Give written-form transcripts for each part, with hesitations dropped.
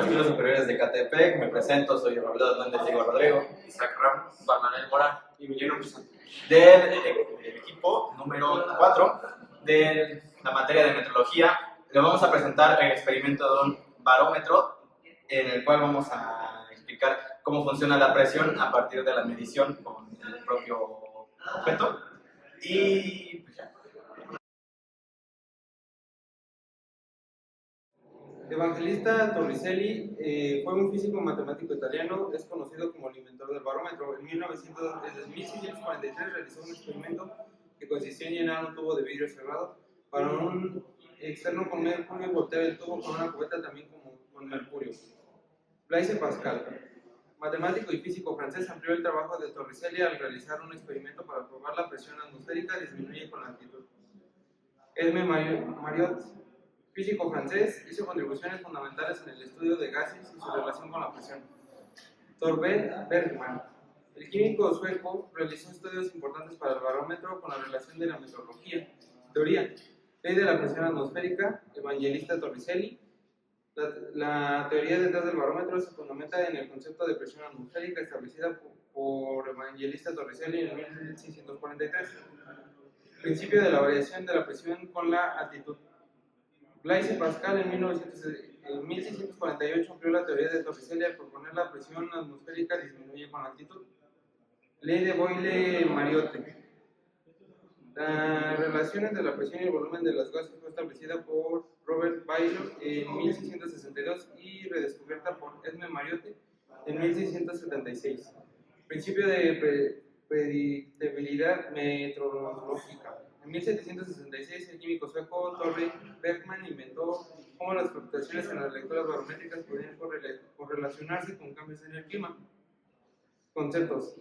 estudios superiores de Catepec. Me presento, soy Roberto Hernández Diego Rodrigo. Isaac Ramos, Barnabel Mora y Emiliano Pizarro. Del equipo número 4 de la materia de metrología, le vamos a presentar el experimento de un barómetro en el cual vamos a explicar cómo funciona la presión a partir de la medición con el propio objeto. Y pues ya. Evangelista Torricelli fue un físico matemático italiano, es conocido como el inventor del barómetro. En 1643 realizó un experimento que consistía en llenar un tubo de vidrio cerrado para un externo con mercurio y voltear el tubo con una cubeta también con mercurio. Blaise Pascal, matemático y físico francés, amplió el trabajo de Torricelli al realizar un experimento para probar la presión atmosférica disminuye con la altitud. Edme Mariotte, físico francés, hizo contribuciones fundamentales en el estudio de gases y su relación con la presión. Torbjörn Bergman, el químico sueco, realizó estudios importantes para el barómetro con la relación de la metrología. Teoría, ley de la presión atmosférica, Evangelista Torricelli. La teoría detrás del barómetro se fundamenta en el concepto de presión atmosférica establecida por Evangelista Torricelli en 1643. Principio de la variación de la presión con la altitud. Blaise Pascal en 1648 amplió la teoría de Torricelli al proponer la presión atmosférica disminuye con la altitud. Ley de Boyle-Mariotte. La relación entre la presión y el volumen de las gases fue establecida por Robert Boyle en 1662 y redescubierta por Edme Mariotte en 1676. Principio de predictibilidad metrológica. En 1766, el químico sueco Torbjörn Bergman inventó cómo las fluctuaciones en las lecturas barométricas podían correlacionarse con cambios en el clima. Conceptos.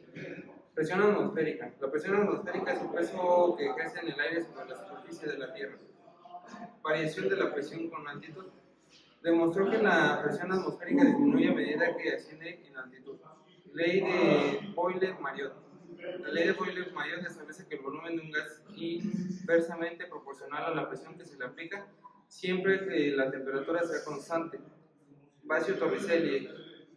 Presión atmosférica. La presión atmosférica es el peso que ejerce en el aire sobre la superficie de la Tierra. Variación de la presión con altitud. Demostró que la presión atmosférica disminuye a medida que asciende en altitud. Ley de Boyle-Mariotte. La ley de Boyle-Mariotte establece que el volumen de un gas es inversamente proporcional a la presión que se le aplica, siempre que la temperatura sea constante. Vacío-Torricelli.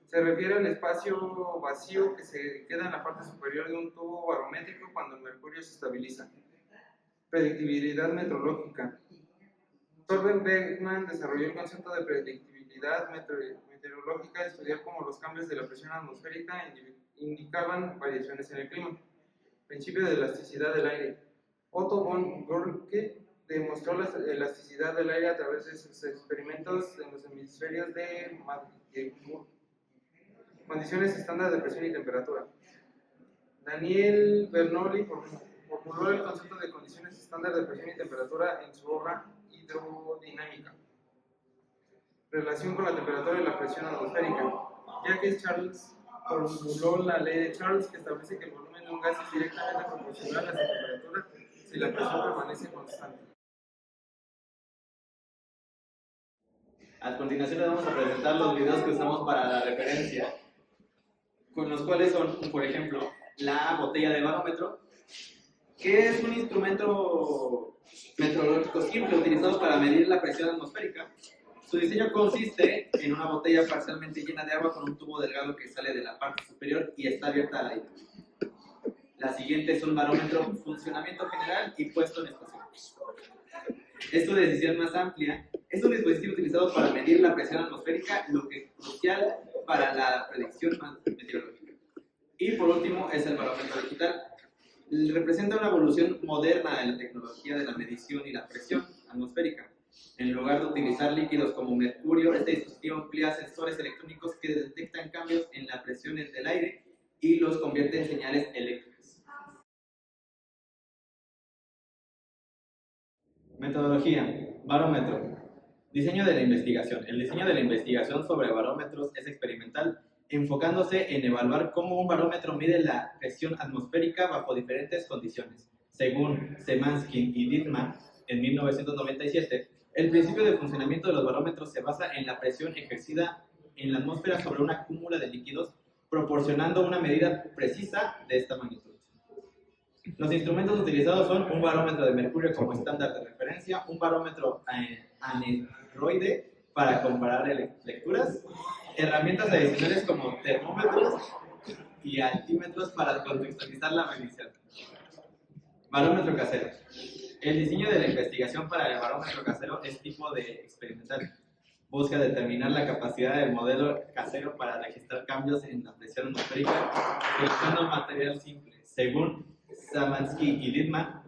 Se refiere al espacio vacío que se queda en la parte superior de un tubo barométrico cuando el mercurio se estabiliza. Predictibilidad meteorológica. Torbjörn Bergman desarrolló el concepto de predictibilidad meteorológica, estudiar cómo los cambios de la presión atmosférica indicaban variaciones en el clima. Principio de elasticidad del aire. Otto von Guericke demostró la elasticidad del aire a través de sus experimentos en los hemisferios de Magdeburg. Condiciones estándar de presión y temperatura. Daniel Bernoulli formuló el concepto de condiciones estándar de presión y temperatura en su obra Hidrodinámica. Relación con la temperatura y la presión atmosférica. Jacques Charles formuló la ley de Charles que establece que el volumen de un gas es directamente proporcional a su temperatura si la presión permanece constante. A continuación les vamos a presentar los videos que usamos para la referencia, con los cuales son, por ejemplo, la botella de barómetro, que es un instrumento meteorológico simple utilizado para medir la presión atmosférica. Su diseño consiste en una botella parcialmente llena de agua con un tubo delgado que sale de la parte superior y está abierta al aire. La siguiente es un barómetro, funcionamiento general y puesto en estación. Es su decisión más amplia. Es un dispositivo utilizado para medir la presión atmosférica, lo que es crucial para la predicción meteorológica. Y por último es el barómetro digital. Representa una evolución moderna de la tecnología de la medición y la presión atmosférica. En lugar de utilizar líquidos como mercurio, este dispositivo emplea sensores electrónicos que detectan cambios en la presión del aire y los convierte en señales eléctricas. Metodología. Barómetro. Diseño de la investigación. El diseño de la investigación sobre barómetros es experimental, enfocándose en evaluar cómo un barómetro mide la presión atmosférica bajo diferentes condiciones. Según Szymanski y Dittmann, en 1997, el principio de funcionamiento de los barómetros se basa en la presión ejercida en la atmósfera sobre una cúmula de líquidos, proporcionando una medida precisa de esta magnitud. Los instrumentos utilizados son un barómetro de mercurio como estándar de referencia, un barómetro aneroide para comparar lecturas, herramientas adicionales como termómetros y altímetros para contextualizar la medición. Barómetro casero. El diseño de la investigación para el barómetro casero es tipo de experimental. Busca determinar la capacidad del modelo casero para registrar cambios en la presión atmosférica utilizando material simple. Según Samansky y Littman,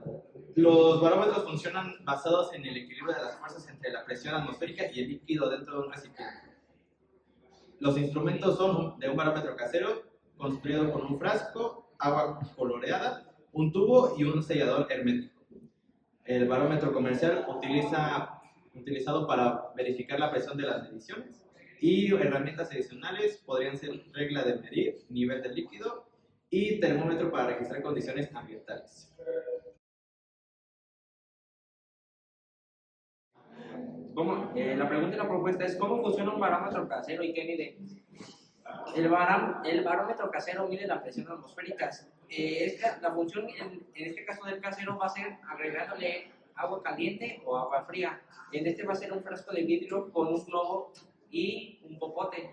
los barómetros funcionan basados en el equilibrio de las fuerzas entre la presión atmosférica y el líquido dentro de un recipiente. Los instrumentos son de un barómetro casero construido con un frasco, agua coloreada, un tubo y un sellador hermético. El barómetro comercial utilizado para verificar la presión de las mediciones, y herramientas adicionales podrían ser regla de medir, nivel del líquido y termómetro para registrar condiciones ambientales. La pregunta y la propuesta es: ¿cómo funciona un barómetro casero y qué mide? El barómetro casero mide la presión atmosférica. La función en este caso del casero va a ser agregándole agua caliente o agua fría. En este va a ser un frasco de vidrio con un globo y un popote.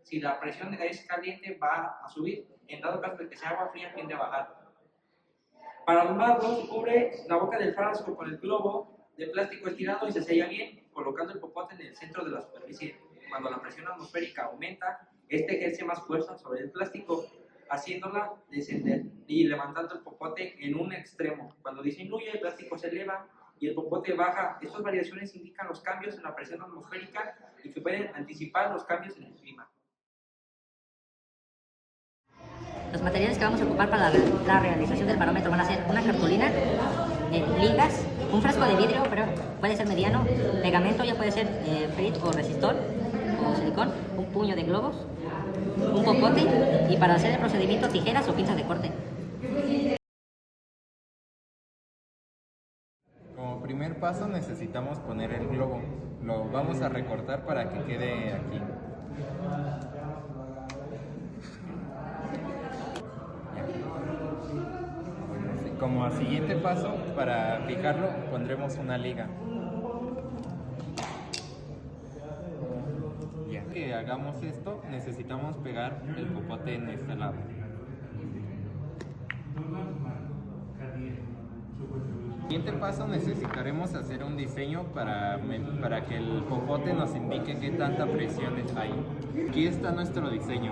Si la presión es caliente va a subir, en dado caso de que sea agua fría tiende a bajar. Para armarlo se cubre la boca del frasco con el globo de plástico estirado y se sella bien, colocando el popote en el centro de la superficie. Cuando la presión atmosférica aumenta, este ejerce más fuerza sobre el plástico, haciéndola descender y levantando el popote en un extremo. Cuando disminuye, el plástico se eleva y el popote baja. Estas variaciones indican los cambios en la presión atmosférica y que pueden anticipar los cambios en el clima. Los materiales que vamos a ocupar para la realización del barómetro van a ser una cartulina, ligas, un frasco de vidrio, pero puede ser mediano, pegamento, ya puede ser frit o resistor o silicón, un puño de globos, un popote y para hacer el procedimiento tijeras o pinzas de corte. Como primer paso necesitamos poner el globo. Lo vamos a recortar para que quede aquí. Como siguiente paso, para fijarlo pondremos una liga. Ya que hagamos esto, necesitamos pegar el popote en este lado. Siguiente paso, necesitaremos hacer un diseño para que el popote nos indique qué tanta presión hay. Aquí está nuestro diseño.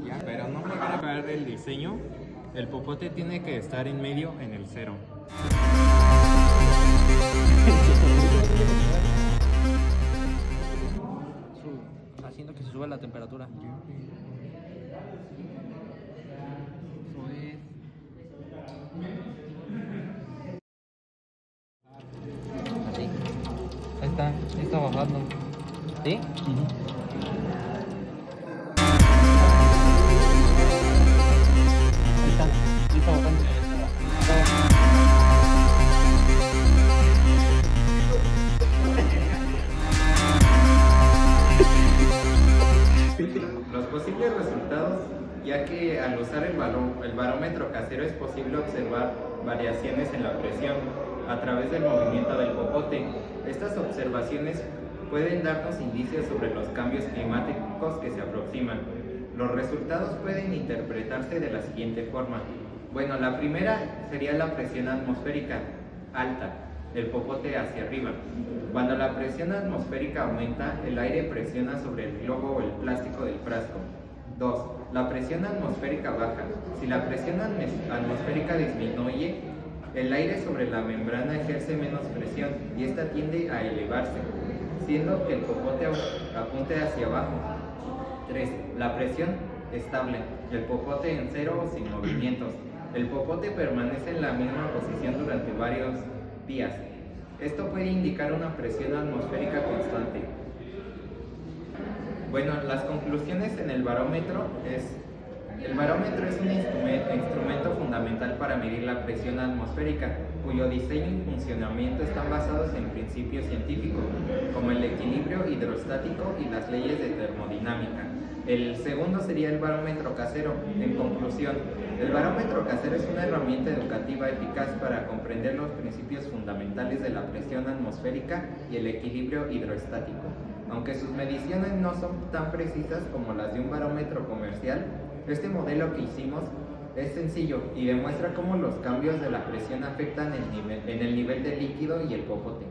Ya, pero no me voy a caer el diseño. El popote tiene que estar en medio en el cero. Haciendo que se suba la temperatura. Así. Ahí está bajando. ¿Sí? Los posibles resultados, ya que al usar el barómetro casero es posible observar variaciones en la presión a través del movimiento del popote. Estas observaciones pueden darnos indicios sobre los cambios climáticos que se aproximan. Los resultados pueden interpretarse de la siguiente forma. Bueno, la primera sería la presión atmosférica alta, el popote hacia arriba. Cuando la presión atmosférica aumenta, el aire presiona sobre el globo o el plástico del frasco. 2. La presión atmosférica baja. Si la presión atmosférica disminuye, el aire sobre la membrana ejerce menos presión y esta tiende a elevarse, siendo que el popote apunte hacia abajo. 3. La presión estable. El popote en cero o sin movimientos. El popote permanece en la misma posición durante varios días. Esto puede indicar una presión atmosférica constante. Bueno, las conclusiones en el barómetro es: el barómetro es un instrumento fundamental para medir la presión atmosférica, cuyo diseño y funcionamiento están basados en principios científicos, como el equilibrio hidrostático y las leyes de termodinámica. El segundo sería el barómetro casero. En conclusión, el barómetro casero es una herramienta educativa eficaz para comprender los principios fundamentales de la presión atmosférica y el equilibrio hidroestático. Aunque sus mediciones no son tan precisas como las de un barómetro comercial, este modelo que hicimos es sencillo y demuestra cómo los cambios de la presión afectan en el nivel del líquido y el popote.